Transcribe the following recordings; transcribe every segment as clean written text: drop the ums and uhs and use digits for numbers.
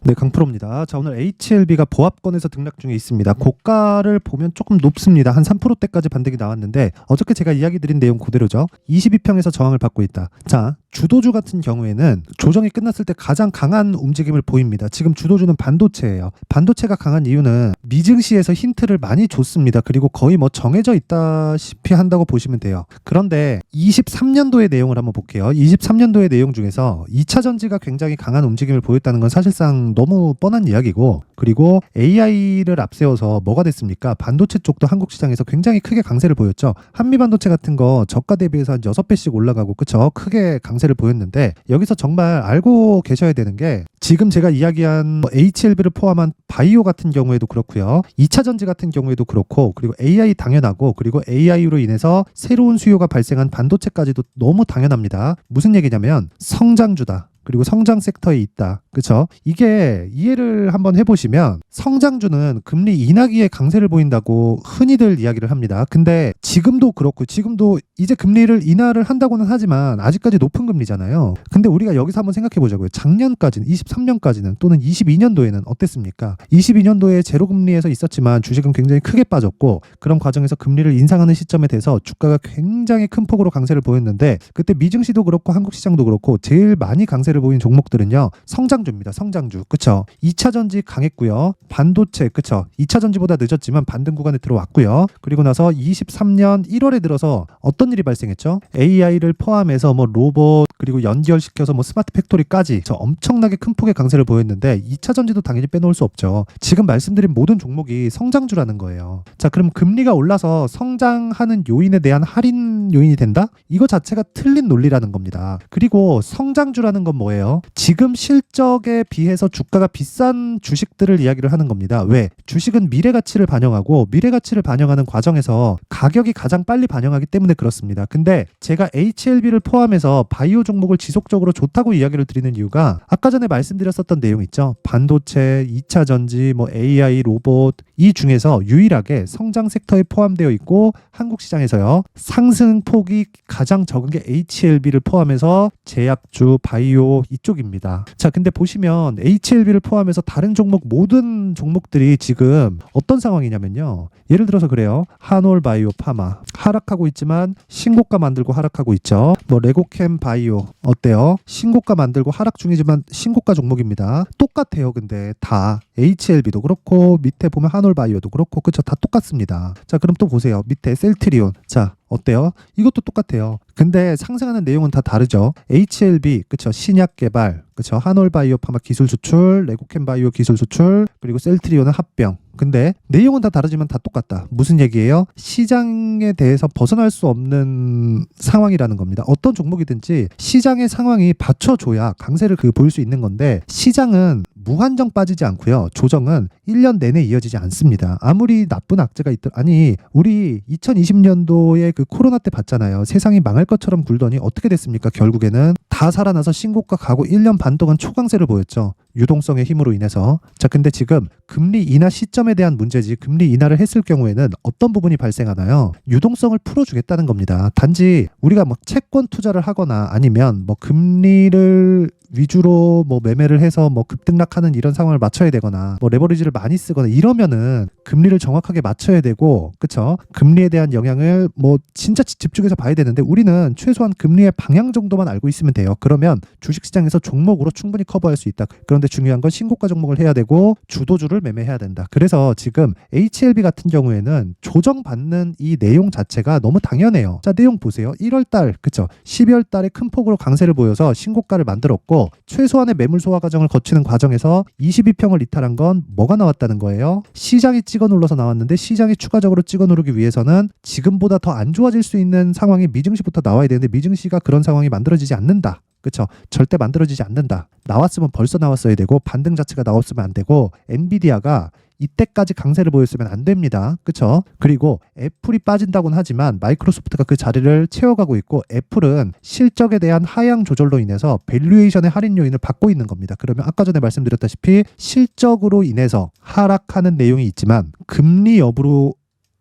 네, 강프로입니다. 자, 오늘 HLB가 보합권에서 등락 중에 있습니다. 고가를 보면 조금 높습니다. 한 3%대까지 반등이 나왔는데 어저께 제가 이야기 드린 내용 그대로죠. 22평에서 저항을 받고 있다. 자, 주도주 같은 경우에는 조정이 끝났을 때 가장 강한 움직임을 보입니다. 지금 주도주는 반도체예요. 반도체가 강한 이유는 미증시에서 힌트를 많이 줬습니다. 그리고 거의 뭐 정해져 있다시피 한다고 보시면 돼요. 그런데 23년도의 내용을 한번 볼게요. 23년도의 내용 중에서 2차 전지가 굉장히 강한 움직임을 보였다는 건 사실상 너무 뻔한 이야기고, 그리고 AI를 앞세워서 뭐가 됐습니까? 반도체 쪽도 한국 시장에서 굉장히 크게 강세를 보였죠. 한미 반도체 같은 거 저가 대비해서 한 6배씩 올라가고, 그쵸? 크게 강세를 보였는데, 여기서 정말 알고 계셔야 되는 게, 지금 제가 이야기한 HLB를 포함한 바이오 같은 경우에도 그렇고요. 2차 전지 같은 경우에도 그렇고, 그리고 AI 당연하고, 그리고 AI로 인해서 새로운 수요가 발생한 반도체까지도 너무 당연합니다. 무슨 얘기냐면 성장주다. 그리고 성장 섹터에 있다. 그렇죠? 이게 이해를 한번 해보시면 성장주는 금리 인하기에 강세를 보인다고 흔히들 이야기를 합니다. 근데 지금도 그렇고, 지금도 이제 금리를 인하를 한다고는 하지만 아직까지 높은 금리잖아요. 근데 우리가 여기서 한번 생각해 보자고요. 작년까지는, 23년까지는 또는 22년도에는 어땠습니까? 22년도에 제로금리에서 있었지만 주식은 굉장히 크게 빠졌고, 그런 과정에서 금리를 인상하는 시점에 대해서 주가가 굉장히 큰 폭으로 강세를 보였는데, 그때 미증시도 그렇고 한국 시장도 그렇고 제일 많이 강세를 보인 종목들은요, 성장주입니다. 성장주. 그쵸? 2차 전지 강했고요. 반도체. 그쵸? 2차 전지보다 늦었지만 반등 구간에 들어왔고요. 그리고 나서 23년 1월에 들어서 어떤 일이 발생했죠? AI를 포함해서 뭐 로봇, 그리고 연결시켜서 뭐 스마트 팩토리까지 저 엄청나게 큰 폭의 강세를 보였는데, 2차 전지도 당연히 빼놓을 수 없죠. 지금 말씀드린 모든 종목이 성장주라는 거예요. 자, 그럼 금리가 올라서 성장하는 요인에 대한 할인 요인이 된다? 이거 자체가 틀린 논리라는 겁니다. 그리고 성장주라는 건 뭐예요? 지금 실적에 비해서 주가가 비싼 주식들을 이야기를 하는 겁니다. 왜? 주식은 미래 가치를 반영하고, 미래 가치를 반영하는 과정에서 가격이 가장 빨리 반영하기 때문에 그렇습니다. 근데 제가 HLB를 포함해서 바이오 종목을 지속적으로 좋다고 이야기를 드리는 이유가, 아까 전에 말씀드렸었던 내용 있죠. 반도체, 2차 전지, 뭐 AI, 로봇, 이 중에서 유일하게 성장 섹터에 포함되어 있고, 한국 시장에서요, 상승폭이 가장 적은 게 HLB를 포함해서 제약주, 바이오 이쪽입니다. 자, 근데 보시면 HLB를 포함해서 다른 종목, 모든 종목들이 지금 어떤 상황이냐면요, 예를 들어서 그래요. 한올 바이오 파마 하락하고 있지만 신고가 만들고 하락하고 있죠. 뭐 레고캠 바이오 어때요? 신고가 만들고 하락 중이지만 신고가 종목입니다. 똑같아요. 근데 다 HLB도 그렇고, 밑에 보면 한올 바이오도 그렇고, 그쵸? 다 똑같습니다. 자, 그럼 또 보세요. 밑에 셀트리온. 자, 어때요? 이것도 똑같아요. 근데 상승하는 내용은 다 다르죠. HLB, 그쵸? 신약 개발, 그쵸? 한올 바이오 파마 기술 수출, 레고캠 바이오 기술 수출, 그리고 셀트리온은 합병. 근데 내용은 다 다르지만 다 똑같다. 무슨 얘기예요? 시장에 대해서 벗어날 수 없는 상황이라는 겁니다. 어떤 종목이든지 시장의 상황이 받쳐줘야 강세를 보일 수 있는 건데, 시장은 무한정 빠지지 않고요. 조정은 1년 내내 이어지지 않습니다. 아무리 나쁜 악재가 아니, 우리 2020년도에 그 코로나 때 봤잖아요. 세상이 망할 것처럼 굴더니 어떻게 됐습니까? 결국에는 다 살아나서 신고가 가고 1년 반 동안 초강세를 보였죠. 유동성의 힘으로 인해서. 자, 근데 지금 금리 인하 시점에 대한 문제지, 금리 인하를 했을 경우에는 어떤 부분이 발생하나요? 유동성을 풀어주겠다는 겁니다. 단지 우리가 뭐 채권 투자를 하거나, 아니면 뭐 금리를 위주로 뭐 매매를 해서 뭐 급등락하는 이런 상황을 맞춰야 되거나, 뭐 레버리지를 많이 쓰거나 이러면은 금리를 정확하게 맞춰야 되고, 그쵸? 금리에 대한 영향을 뭐 진짜 집중해서 봐야 되는데, 우리는 최소한 금리의 방향 정도만 알고 있으면 돼요. 그러면 주식시장에서 종목으로 충분히 커버할 수 있다. 그런데 중요한 건 신고가 종목을 해야 되고 주도주를 매매해야 된다. 그래서 지금 HLB 같은 경우에는 조정받는 이 내용 자체가 너무 당연해요. 자, 내용 보세요. 1월달, 그쵸? 12월달에 큰 폭으로 강세를 보여서 신고가를 만들었고, 최소한의 매물 소화 과정을 거치는 과정에서 22평을 이탈한 건 뭐가 나왔다는 거예요? 시장이 찍어 눌러서 나왔는데, 시장이 추가적으로 찍어 누르기 위해서는 지금보다 더 안 좋아질 수 있는 상황이 미증시부터 나와야 되는데, 미증시가 그런 상황이 만들어지지 않는다. 그쵸? 절대 만들어지지 않는다. 나왔으면 벌써 나왔어야 되고, 반등 자체가 나왔으면 안 되고, 엔비디아가 이때까지 강세를 보였으면 안 됩니다. 그쵸? 그리고 애플이 빠진다고는 하지만 마이크로소프트가 그 자리를 채워가고 있고, 애플은 실적에 대한 하향 조절로 인해서 밸류에이션의 할인 요인을 받고 있는 겁니다. 그러면 아까 전에 말씀드렸다시피 실적으로 인해서 하락하는 내용이 있지만, 금리 여부로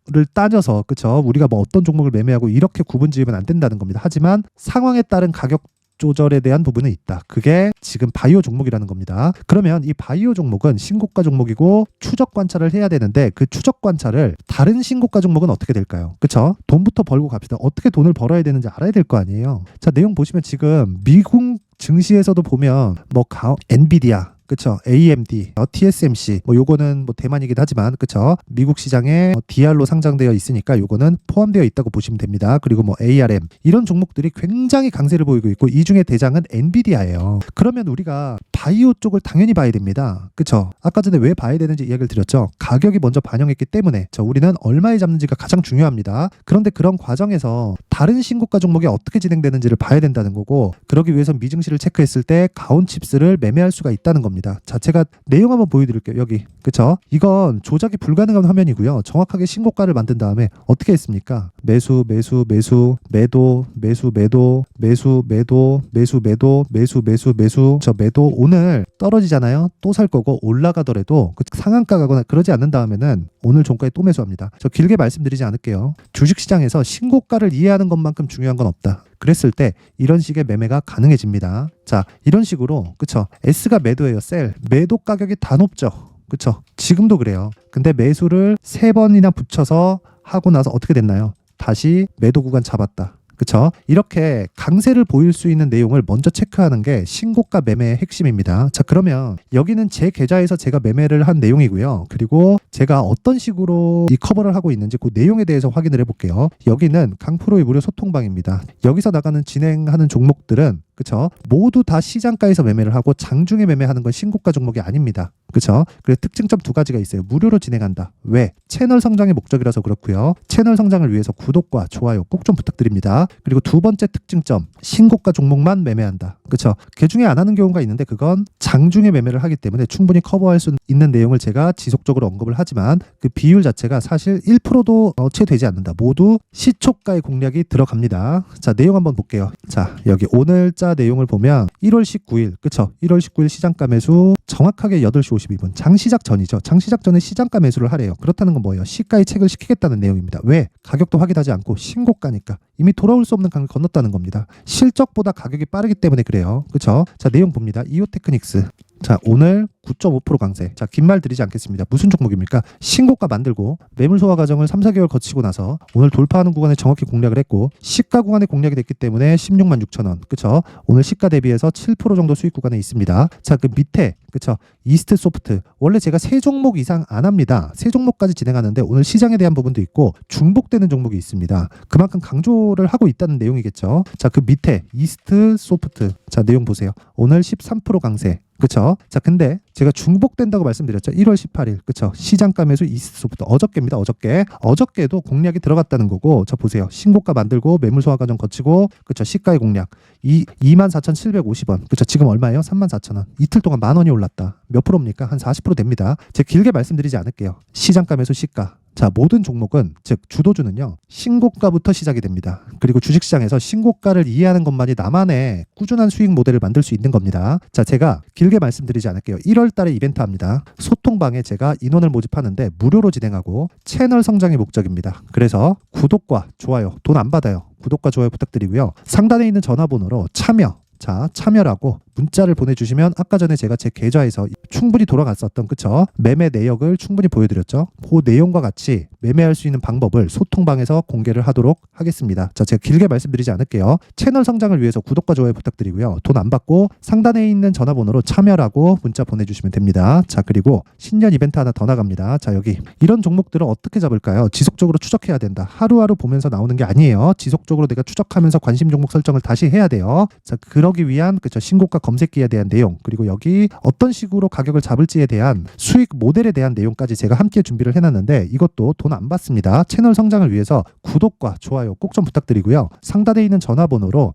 를 따져서, 그쵸? 우리가 뭐 어떤 종목을 매매하고 이렇게 구분 지으면 안 된다는 겁니다. 하지만 상황에 따른 가격 조절에 대한 부분은 있다. 그게 지금 바이오 종목이라는 겁니다. 그러면 이 바이오 종목은 신고가 종목이고 추적 관찰을 해야 되는데 그 추적 관찰을 다른 신고가 종목은 어떻게 될까요? 그쵸? 돈부터 벌고 갑시다. 어떻게 돈을 벌어야 되는지 알아야 될 거 아니에요. 자, 내용 보시면 지금 미국 증시에서도 보면 뭐 엔비디아, 그쵸? AMD, TSMC, 뭐 요거는 뭐 대만이긴 하지만, 그쵸? 미국 시장에 DR로 상장되어 있으니까 요거는 포함되어 있다고 보시면 됩니다. 그리고 뭐 ARM 이런 종목들이 굉장히 강세를 보이고 있고 이 중에 대장은 엔비디아예요. 그러면 우리가 바이오 쪽을 당연히 봐야 됩니다. 그쵸? 아까 전에 왜 봐야 되는지 이야기를 드렸죠. 가격이 먼저 반영했기 때문에 우리는 얼마에 잡는지가 가장 중요합니다. 그런데 그런 과정에서 다른 신고가 종목이 어떻게 진행되는지를 봐야 된다는 거고, 그러기 위해서 미증시를 체크했을 때 가온칩스를 매매할 수가 있다는 겁니다. 자, 제가 내용 한번 보여드릴게요. 여기, 그쵸? 이건 조작이 불가능한 화면이고요. 정확하게 신고가를 만든 다음에 어떻게 했습니까? 매수, 매수, 매수, 매도, 매수, 매도, 매수, 매도, 매수, 매도, 매수, 매수, 매수. 저 매도 오늘 떨어지잖아요. 또 살 거고, 올라가더라도 상한가 가거나 그러지 않는 다음에는 오늘 종가에 또 매수합니다. 저 길게 말씀드리지 않을게요. 주식시장에서 신고가를 이해하는 것만큼 중요한 건 없다. 그랬을 때 이런 식의 매매가 가능해집니다. 자, 이런 식으로, 그쵸? S가 매도예요. 매도 가격이 다 높죠. 그쵸? 지금도 그래요. 근데 매수를 3번이나 붙여서 하고 나서 어떻게 됐나요? 다시 매도 구간 잡았다. 그쵸? 이렇게 강세를 보일 수 있는 내용을 먼저 체크하는 게 신고가 매매의 핵심입니다. 자, 그러면 여기는 제 계좌에서 제가 매매를 한 내용이고요. 그리고 제가 어떤 식으로 이 커버를 하고 있는지 그 내용에 대해서 확인을 해볼게요. 여기는 강프로의 무료 소통방입니다. 여기서 나가는 진행하는 종목들은, 그쵸? 모두 다 시장가에서 매매를 하고 장중에 매매하는 건 신고가 종목이 아닙니다. 그쵸? 그래서 특징점 2가지가 있어요. 무료로 진행한다. 왜? 채널 성장의 목적이라서 그렇고요. 채널 성장을 위해서 구독과 좋아요 꼭 좀 부탁드립니다. 그리고 2번째 특징점, 신고가 종목만 매매한다. 그쵸? 개중에 안 하는 경우가 있는데 그건 장중에 매매를 하기 때문에 충분히 커버할 수 있는 내용을 제가 지속적으로 언급을 하지만 그 비율 자체가 사실 1%도 채 되지 않는다. 모두 시초가의 공략이 들어갑니다. 자, 내용 한번 볼게요. 자, 여기 오늘자 내용을 보면 1월 19일, 그쵸? 1월 19일 시장가 매수 정확하게 8시 52분. 장시작 전이죠. 장시작 전에 시장가 매수를 하래요. 그렇다는 건 뭐예요? 시가에 책을 시키겠다는 내용입니다. 왜? 가격도 확인하지 않고 신고가니까. 이미 돌아올 수 없는 강을 건넜다는 겁니다. 실적보다 가격이 빠르기 때문에 그래요. 그쵸? 자, 내용 봅니다. 이오테크닉스. 자, 오늘 9.5% 강세. 자, 긴 말 드리지 않겠습니다. 무슨 종목입니까? 신고가 만들고 매물 소화 과정을 3, 4개월 거치고 나서 오늘 돌파하는 구간에 정확히 공략을 했고 시가 구간에 공략이 됐기 때문에 16만 6천 원. 그쵸? 오늘 시가 대비해서 7% 정도 수익 구간에 있습니다. 자, 그 밑에, 그쵸? 이스트 소프트. 원래 제가 3종목 이상 안 합니다. 3종목까지 진행하는데 오늘 시장에 대한 부분도 있고 중복되는 종목이 있습니다. 그만큼 강조를 하고 있다는 내용이겠죠. 자, 그 밑에 이스트 소프트. 자, 내용 보세요. 오늘 13% 강세. 그쵸? 자, 근데 제가 중복된다고 말씀드렸죠. 1월 18일. 그쵸? 시장가 매수 이스트소프트. 어저께입니다. 어저께도 공략이 들어갔다는 거고, 저 보세요. 신고가 만들고 매물 소화 과정 거치고, 그쵸? 시가의 공략. 24,750원. 그쵸? 지금 얼마예요? 34,000원. 이틀 동안 10,000원이 올랐다. 몇 프로입니까? 한 40% 됩니다. 제가 길게 말씀드리지 않을게요. 시장가 매수 시가. 자, 모든 종목은, 즉 주도주는요, 신고가부터 시작이 됩니다. 그리고 주식시장에서 신고가를 이해하는 것만이 나만의 꾸준한 수익 모델을 만들 수 있는 겁니다. 자, 제가 길게 말씀드리지 않을게요. 1월 달에 이벤트 합니다. 소통방에 제가 인원을 모집하는데 무료로 진행하고 채널 성장이 목적입니다. 그래서 구독과 좋아요, 돈 안 받아요. 구독과 좋아요 부탁드리고요. 상단에 있는 전화번호로 참여라고 문자를 보내주시면 아까 전에 제가 제 계좌에서 충분히 돌아갔었던, 그쵸? 매매 내역을 충분히 보여드렸죠. 그 내용과 같이 매매할 수 있는 방법을 소통방에서 공개를 하도록 하겠습니다. 자, 제가 길게 말씀드리지 않을게요. 채널 성장을 위해서 구독과 좋아요 부탁드리고요. 돈 안 받고 상단에 있는 전화번호로 참여라고 문자 보내주시면 됩니다. 자, 그리고 신년 이벤트 하나 더 나갑니다. 자, 여기 이런 종목들을 어떻게 잡을까요? 지속적으로 추적해야 된다. 하루하루 보면서 나오는 게 아니에요. 지속적으로 내가 추적하면서 관심 종목 설정을 다시 해야 돼요. 자, 그러기 위한, 그쵸? 신고가 검색기에 대한 내용, 그리고 여기 어떤 식으로 가격을 잡을지에 대한 수익 모델에 대한 내용까지 제가 함께 준비를 해놨는데 이것도 돈 안 받습니다. 채널 성장을 위해서 구독과 좋아요 꼭 좀 부탁드리고요. 상단에 있는 전화번호로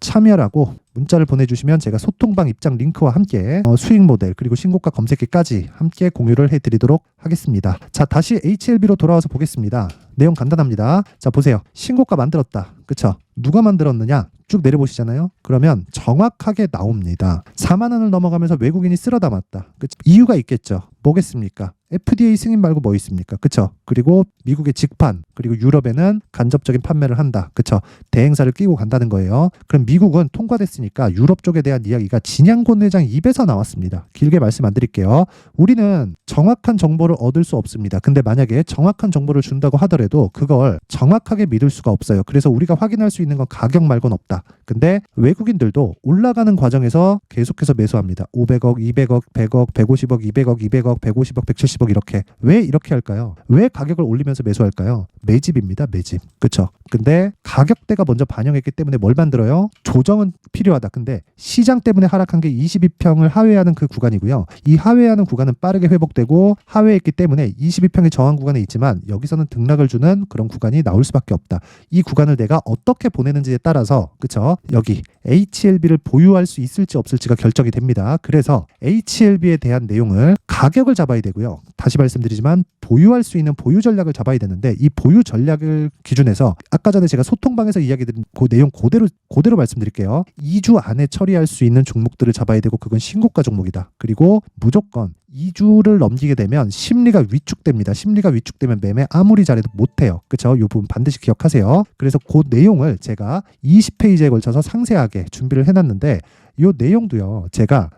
참여라고 문자를 보내주시면 제가 소통방 입장 링크와 함께 수익 모델 그리고 신고가 검색기까지 함께 공유를 해드리도록 하겠습니다. 자, 다시 HLB로 돌아와서 보겠습니다. 내용 간단합니다. 자, 보세요. 신고가 만들었다. 그쵸? 누가 만들었느냐? 쭉 내려보시잖아요. 그러면 정확하게 나옵니다. 4만 원을 넘어가면서 외국인이 쓸어 담았다. 그쵸? 이유가 있겠죠. 뭐겠습니까? FDA 승인 말고 뭐 있습니까? 그쵸? 그리고 미국의 직판, 그리고 유럽에는 간접적인 판매를 한다. 그쵸? 대행사를 끼고 간다는 거예요. 그럼 미국은 통과됐으니까 유럽 쪽에 대한 이야기가 진양곤 회장 입에서 나왔습니다. 길게 말씀 안 드릴게요. 우리는 정확한 정보를 얻을 수 없습니다. 근데 만약에 정확한 정보를 준다고 하더라도 그걸 정확하게 믿을 수가 없어요. 그래서 우리가 확인할 수 있는 건 가격 말고는 없다. 근데 외국인들도 올라가는 과정에서 계속해서 매수합니다. 500억, 200억, 100억, 150억, 200억, 200억, 150억, 170억 이렇게. 왜 이렇게 할까요? 왜 가격을 올리면서 매수할까요? 매집입니다. 매집. 그쵸? 근데 가격대가 먼저 반영했기 때문에 뭘 만들어요? 조정은 필요하다. 근데 시장 때문에 하락한 게 22평을 하회하는 그 구간이고요. 이 하회하는 구간은 빠르게 회복되고 하회했기 때문에 22평의 저항 구간에 있지만 여기서는 등락을 주는 그런 구간이 나올 수밖에 없다. 이 구간을 내가 어떻게 보내는지에 따라서 그쵸? 여기 HLB를 보유할 수 있을지 없을지가 결정이 됩니다. 그래서 HLB에 대한 내용을 가격을 잡아야 되고요. 다시 말씀드리지만 보유할 수 있는 보유 전략을 잡아야 되는데 이 보유 전략을 기준해서 아까 전에 제가 소통방에서 이야기 드린 그 내용 그대로 말씀드릴게요. 2주 안에 처리할 수 있는 종목들을 잡아야 되고 그건 신고가 종목이다. 그리고 무조건 2주를 넘기게 되면 심리가 위축됩니다. 심리가 위축되면 매매 아무리 잘해도 못해요. 그렇죠? 이 부분 반드시 기억하세요. 그래서 그 내용을 제가 20페이지에 걸쳐서 상세하게 준비를 해놨는데 이 내용도요. 제가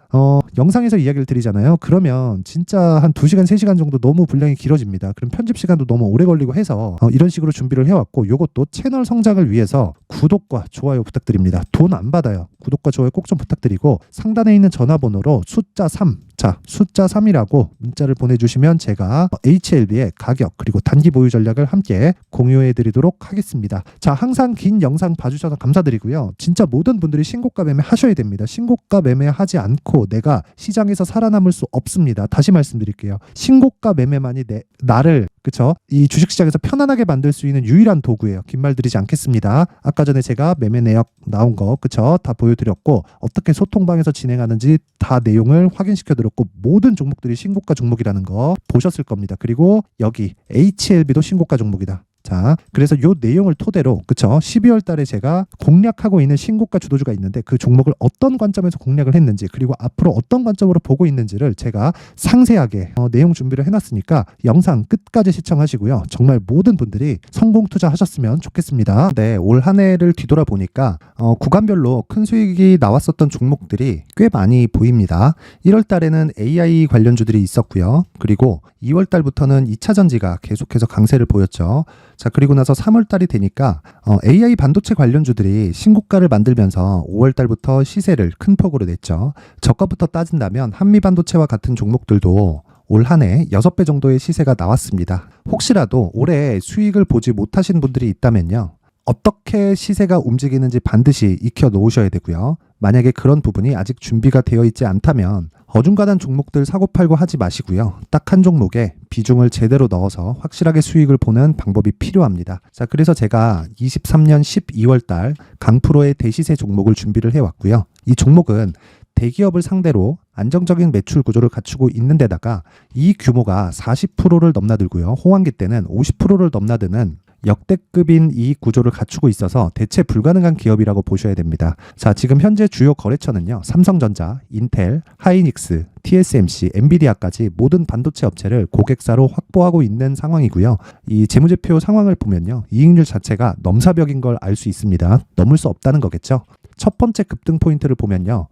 영상에서 이야기를 드리잖아요. 그러면 진짜 한 2시간, 3시간 정도 너무 분량이 길어집니다. 그럼 편집 시간도 너무 오래 걸리고 해서 이런 식으로 준비를 해왔고 이것도 채널 성장을 위해서 구독과 좋아요 부탁드립니다. 돈 안 받아요. 구독과 좋아요 꼭 좀 부탁드리고 상단에 있는 전화번호로 숫자 3 숫자 3이라고 문자를 보내주시면 제가 HLB의 가격 그리고 단기 보유 전략을 함께 공유해 드리도록 하겠습니다. 자, 항상 긴 영상 봐주셔서 감사드리고요. 진짜 모든 분들이 신고가 매매 하셔야 됩니다. 신고가 매매하지 않고 내가 시장에서 살아남을 수 없습니다. 다시 말씀드릴게요. 신고가 매매만이 나를 그쵸? 이 주식시장에서 편안하게 만들 수 있는 유일한 도구예요. 긴 말 드리지 않겠습니다. 아까 전에 제가 매매 내역 나온 거 그쵸? 다 보여드렸고 어떻게 소통방에서 진행하는지 다 내용을 확인시켜드렸고 모든 종목들이 신고가 종목이라는 거 보셨을 겁니다. 그리고 여기 HLB도 신고가 종목이다. 자, 그래서 요 내용을 토대로 그쵸? 12월 달에 제가 공략하고 있는 신고가 주도주가 있는데 그 종목을 어떤 관점에서 공략을 했는지 그리고 앞으로 어떤 관점으로 보고 있는지를 제가 상세하게 내용 준비를 해놨으니까 영상 끝까지 시청하시고요. 정말 모든 분들이 성공 투자하셨으면 좋겠습니다. 네, 올 한 해를 뒤돌아보니까 구간별로 큰 수익이 나왔었던 종목들이 꽤 많이 보입니다. 1월 달에는 AI 관련주들이 있었고요. 그리고 2월 달부터는 2차 전지가 계속해서 강세를 보였죠. 자, 그리고 나서 3월 달이 되니까 AI 반도체 관련주들이 신고가를 만들면서 5월 달부터 시세를 큰 폭으로 냈죠. 저가부터 따진다면 한미 반도체와 같은 종목들도 올 한 해 6배 정도의 시세가 나왔습니다. 혹시라도 올해 수익을 보지 못하신 분들이 있다면요. 어떻게 시세가 움직이는지 반드시 익혀 놓으셔야 되고요. 만약에 그런 부분이 아직 준비가 되어 있지 않다면 어중간한 종목들 사고팔고 하지 마시고요. 딱 한 종목에 비중을 제대로 넣어서 확실하게 수익을 보는 방법이 필요합니다. 자, 그래서 제가 23년 12월 달 강프로의 대시세 종목을 준비를 해왔고요. 이 종목은 대기업을 상대로 안정적인 매출 구조를 갖추고 있는 데다가 이 규모가 40%를 넘나들고요. 호황기 때는 50%를 넘나드는 역대급인 이익 구조를 갖추고 있어서 대체 불가능한 기업이라고 보셔야 됩니다. 자, 지금 현재 주요 거래처는요. 삼성전자, 인텔, 하이닉스, TSMC, 엔비디아까지 모든 반도체 업체를 고객사로 확보하고 있는 상황이고요. 이 재무제표 상황을 보면요. 이익률 자체가 넘사벽인 걸 알 수 있습니다. 넘을 수 없다는 거겠죠. 첫 번째 급등 포인트를 보면요.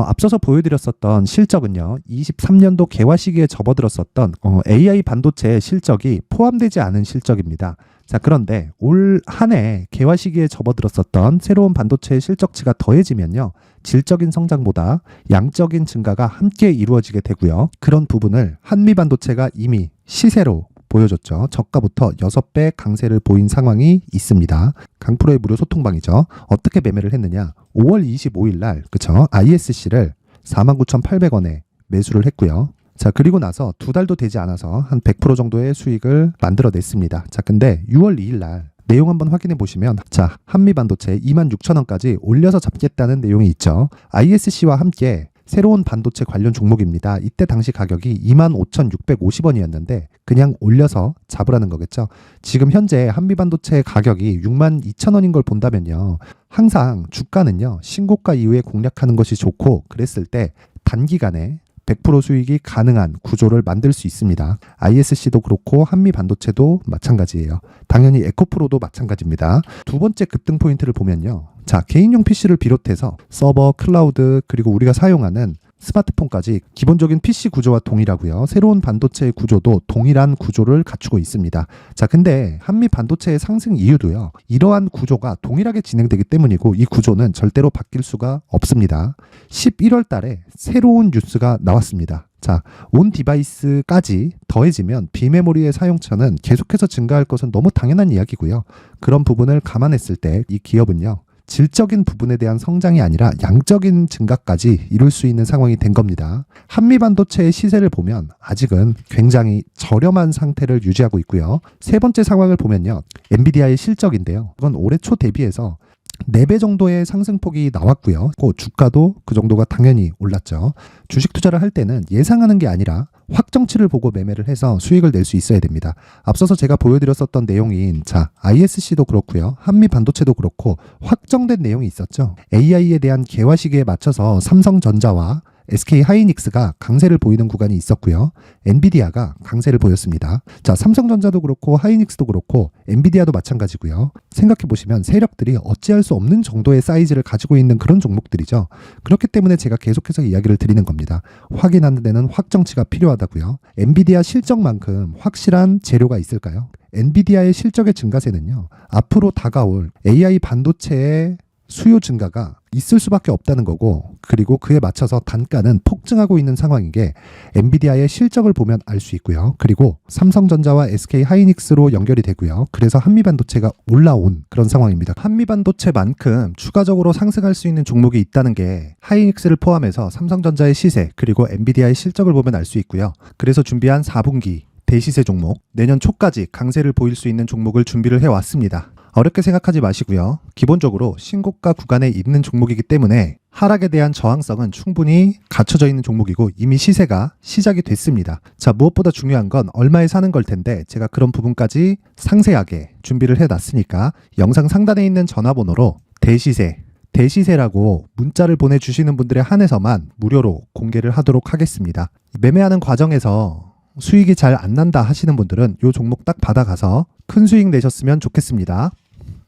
앞서서 보여드렸었던 실적은요. 23년도 개화 시기에 접어들었었던 AI 반도체 실적이 포함되지 않은 실적입니다. 자, 그런데 올 한 해 개화 시기에 접어들었었던 새로운 반도체의 실적치가 더해지면요. 질적인 성장보다 양적인 증가가 함께 이루어지게 되고요. 그런 부분을 한미 반도체가 이미 시세로 보여줬죠. 저가부터 6배 강세를 보인 상황이 있습니다. 강프로의 무료 소통방이죠. 어떻게 매매를 했느냐. 5월 25일 날 그쵸? ISC를 49,800원에 매수를 했고요. 자, 그리고 나서 2달도 되지 않아서 한 100% 정도의 수익을 만들어냈습니다. 자, 근데 6월 2일 날 내용 한번 확인해 보시면 자, 한미반도체 26,000원까지 올려서 잡겠다는 내용이 있죠. ISC와 함께 새로운 반도체 관련 종목입니다. 이때 당시 가격이 25,650원이었는데 그냥 올려서 잡으라는 거겠죠. 지금 현재 한미반도체 가격이 62,000원인 걸 본다면요. 항상 주가는요. 신고가 이후에 공략하는 것이 좋고 그랬을 때 단기간에 100% 수익이 가능한 구조를 만들 수 있습니다. ISC도 그렇고 한미반도체도 마찬가지예요. 당연히 에코프로도 마찬가지입니다. 두 번째 급등 포인트를 보면요. 자, 개인용 PC를 비롯해서 서버, 클라우드, 그리고 우리가 사용하는 스마트폰까지 기본적인 PC 구조와 동일하고요. 새로운 반도체의 구조도 동일한 구조를 갖추고 있습니다. 자, 근데 한미 반도체의 상승 이유도요. 이러한 구조가 동일하게 진행되기 때문이고 이 구조는 절대로 바뀔 수가 없습니다. 11월 달에 새로운 뉴스가 나왔습니다. 자, 온 디바이스까지 더해지면 비메모리의 사용처는 계속해서 증가할 것은 너무 당연한 이야기고요. 그런 부분을 감안했을 때 이 기업은요. 질적인 부분에 대한 성장이 아니라 양적인 증가까지 이룰 수 있는 상황이 된 겁니다. 한미반도체의 시세를 보면 아직은 굉장히 저렴한 상태를 유지하고 있고요. 세 번째 상황을 보면요. 엔비디아의 실적인데요. 이건 올해 초 대비해서 4배 정도의 상승폭이 나왔고요. 주가도 그 정도가 당연히 올랐죠. 주식 투자를 할 때는 예상하는 게 아니라 확정치를 보고 매매를 해서 수익을 낼 수 있어야 됩니다. 앞서서 제가 보여드렸었던 내용인 ISC도 그렇고요. 한미 반도체도 그렇고 확정된 내용이 있었죠. AI에 대한 개화 시기에 맞춰서 삼성전자와 SK 하이닉스가 강세를 보이는 구간이 있었고요. 엔비디아가 강세를 보였습니다. 자, 삼성전자도 그렇고 하이닉스도 그렇고 엔비디아도 마찬가지고요. 생각해 보시면 세력들이 어찌할 수 없는 정도의 사이즈를 가지고 있는 그런 종목들이죠. 그렇기 때문에 제가 계속해서 이야기를 드리는 겁니다. 확인하는 데는 확정치가 필요하다고요. 엔비디아 실적만큼 확실한 재료가 있을까요? 엔비디아의 실적의 증가세는요. 앞으로 다가올 AI 반도체의 수요 증가가 있을 수밖에 없다는 거고, 그리고 그에 맞춰서 단가는 폭증하고 있는 상황인 게 엔비디아의 실적을 보면 알 수 있고요. 그리고 삼성전자와 SK 하이닉스로 연결이 되고요. 그래서 한미반도체가 올라온 그런 상황입니다. 한미반도체만큼 추가적으로 상승할 수 있는 종목이 있다는 게 하이닉스를 포함해서 삼성전자의 시세 그리고 엔비디아의 실적을 보면 알 수 있고요. 그래서 준비한 4분기 대시세 종목, 내년 초까지 강세를 보일 수 있는 종목을 준비를 해왔습니다. 어렵게 생각하지 마시고요. 기본적으로 신고가 구간에 있는 종목이기 때문에 하락에 대한 저항성은 충분히 갖춰져 있는 종목이고 이미 시세가 시작이 됐습니다. 자, 무엇보다 중요한 건 얼마에 사는 걸 텐데 제가 그런 부분까지 상세하게 준비를 해놨으니까 영상 상단에 있는 전화번호로 대시세라고 문자를 보내주시는 분들에 한해서만 무료로 공개를 하도록 하겠습니다. 매매하는 과정에서 수익이 잘 안 난다 하시는 분들은 이 종목 딱 받아가서 큰 수익 내셨으면 좋겠습니다.